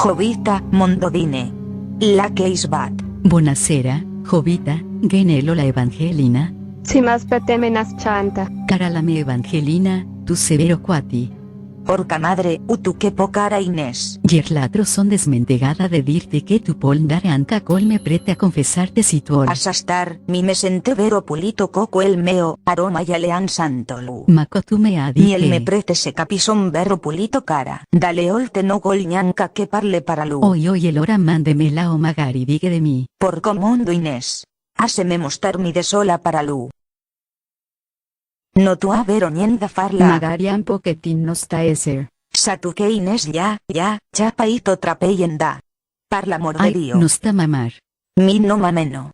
Jovita, Mondodine. La che isbat. Buonasera, Jovita, Genelo la Evangelina. Si más petemenas chanta. Cara la me Evangelina, tu severo quati. Porca madre, tu che pocara Inés. Yerlatro son desmentegada de dirte que tu polndare anca col me prete a confesarte si tuol. Asastar, mi me sente vero pulito coco el meo, aroma y alean santolu. Maco tu me adi Ni el me que. prete se capison vero pulito cara. Dale olte no gol ñanca que parle para lu. Hoy el hora mándeme la o magari digue de mí. Por comundo Inés. Háseme mostrar mi de sola para lu. No tu a ver oñenda farla. Magarian poquetin no sta eser. Satuque Inés ya, chapaito trapeyenda. Parla Ay, morderío. no sta mamar. Mi no mameno.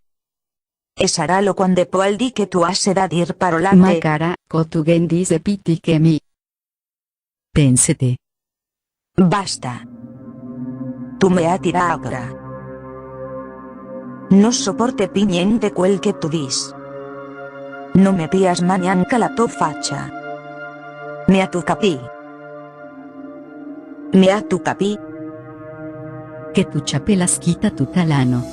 Esaralo cuande poaldi que tu hace da dir parolante. Macara, cotugen dice piti que mi. Pénsete. Basta. Tu me ha tirado ahora. No soporte piñente cuel que tu dis. No me pías mañanca la to facha. Me a tu capí. Me a tu capí. Que tu chapelas quita tu talano.